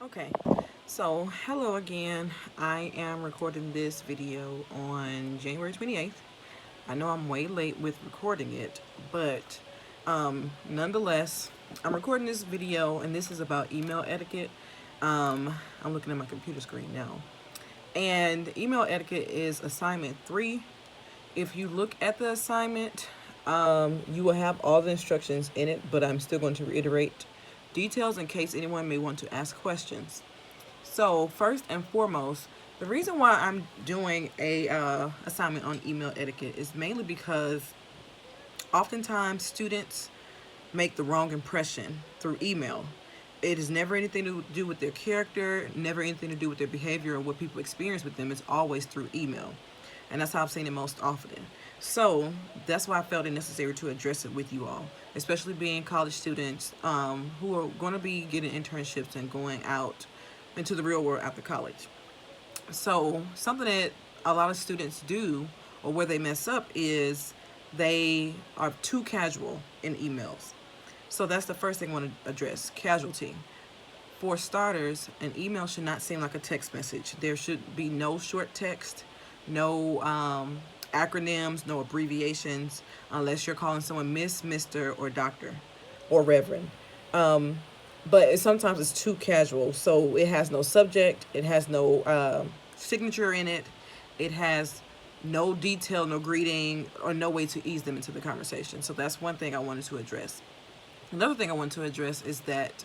Okay, so hello again. I am recording this video on January 28th. I know I'm way late with recording it, but nonetheless, I'm recording this video and this is about email etiquette. I'm looking at my computer screen now. And email etiquette is assignment 3. If you look at the assignment, you will have all the instructions in it, but I'm still going to reiterate details in case anyone may want to ask questions. So first and foremost, the reason why I'm doing a assignment on email etiquette is mainly because oftentimes students make the wrong impression through email. It is never anything to do with their character, never anything to do with their behavior or what people experience with them. It's always through email. And that's how I've seen it most often. So that's why I felt it necessary to address it with you all, especially being college students who are going to be getting internships and going out into the real world after college. So something that a lot of students do or where they mess up is they are too casual in emails. So that's the first thing I want to address, casualty. For starters, an email should not seem like a text message. There should be no short text, no acronyms, no abbreviations, unless you're calling someone Miss, Mr., or Doctor, or Reverend. But sometimes it's too casual, so it has no subject, it has no signature in it, it has no detail, no greeting, or no way to ease them into the conversation. So that's one thing I wanted to address. Another thing I want to address is that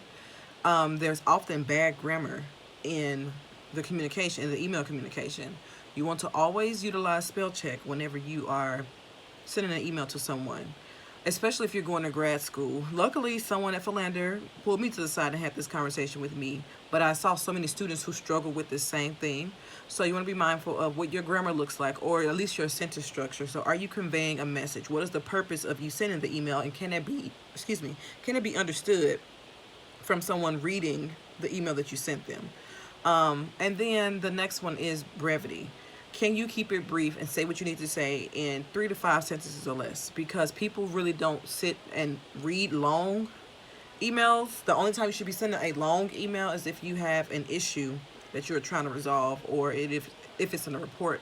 there's often bad grammar in the communication, in the email communication. You want to always utilize spell check whenever you are sending an email to someone, especially if you're going to grad school. Luckily, someone at Philander pulled me to the side and had this conversation with me, but I saw so many students who struggle with the same thing. So you want to be mindful of what your grammar looks like, or at least your sentence structure. So are you conveying a message? What is the purpose of you sending the email, and can it be, can it be understood from someone reading the email that you sent them? And then the next one is brevity. Can you keep it brief and say what you need to say in 3 to 5 sentences or less? Because people really don't sit and read long emails. The only time you should be sending a long email is if you have an issue that you're trying to resolve, or if it's in a report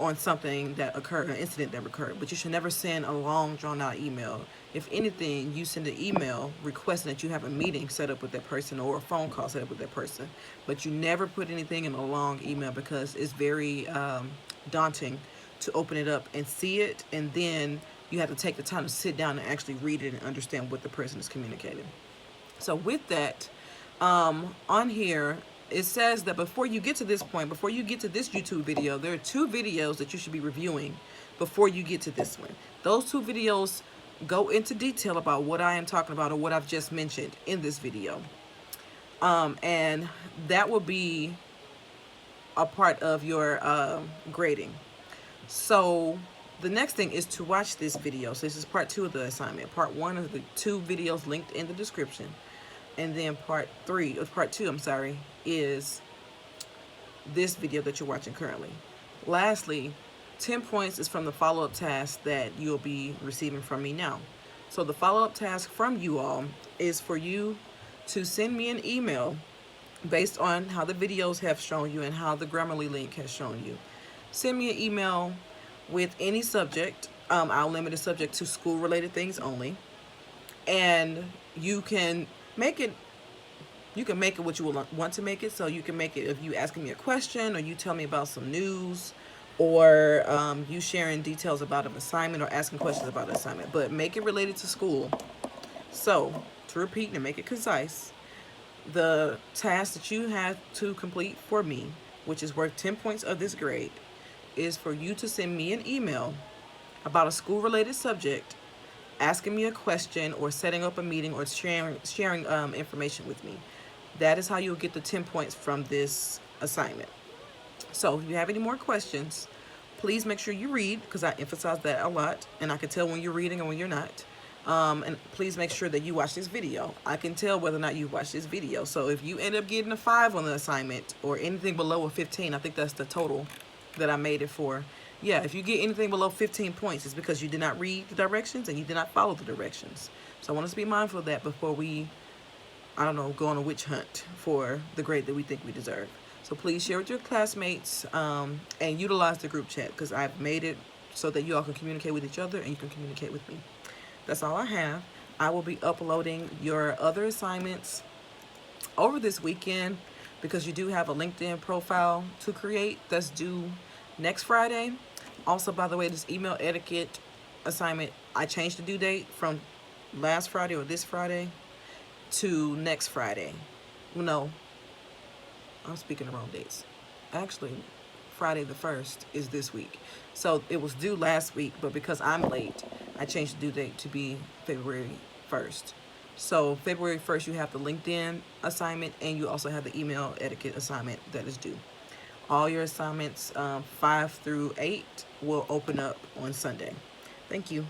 on something that occurred, an incident that occurred. But you should never send a long, drawn-out email. If anything, you send an email requesting that you have a meeting set up with that person or a phone call set up with that person. But you never put anything in a long email because it's very daunting to open it up and see it, and then you have to take the time to sit down and actually read it and understand what the person is communicating. So with that, on here, it says that before you get to this point, before you get to this YouTube video, there are 2 videos that you should be reviewing before you get to this one. Those 2 videos go into detail about what I am talking about or what I've just mentioned in this video. And that will be a part of your grading. So the next thing is to watch this video. So this is part 2 of the assignment. Part 1 of the 2 videos linked in the description. And then part 2, I'm sorry, is this video that you're watching currently. Lastly, 10 points is from the follow-up task that you'll be receiving from me now. So the follow-up task from you all is for you to send me an email based on how the videos have shown you and how the Grammarly link has shown you. Send me an email with any subject. I'll limit the subject to school-related things only. And you can make it what you want to make it. So you can make it if you asking me a question, or you tell me about some news, or you sharing details about an assignment or asking questions about an assignment, but make it related to school. So to repeat and make it concise, the task that you have to complete for me, which is worth 10 points of this grade, is for you to send me an email about a school-related subject, asking me a question or setting up a meeting or sharing information with me. That is how you'll get the 10 points from this assignment. So if you have any more questions, please make sure you read, because I emphasize that a lot, and I can tell when you're reading and when you're not. And please make sure that you watch this video. I can tell whether or not you watch this video. So if you end up getting a 5 on the assignment or anything below a 15, I think that's the total that I made it for. Yeah, if you get anything below 15 points, it's because you did not read the directions and you did not follow the directions. So I want us to be mindful of that before we I don't know, go on a witch hunt for the grade that we think we deserve. So please share with your classmates, and utilize the group chat, because I've made it so that you all can communicate with each other and you can communicate with me. That's all I have. I will be uploading your other assignments over this weekend, because you do have a LinkedIn profile to create that's due next Friday. Also, by the way, this email etiquette assignment, I changed the due date from last Friday or this Friday to next Friday. No, I'm speaking the wrong dates. Actually, Friday the 1st is this week. So it was due last week, but because I'm late, I changed the due date to be February 1st. So February 1st, you have the LinkedIn assignment, and you also have the email etiquette assignment that is due. All your assignments, 5 through 8, will open up on Sunday. Thank you.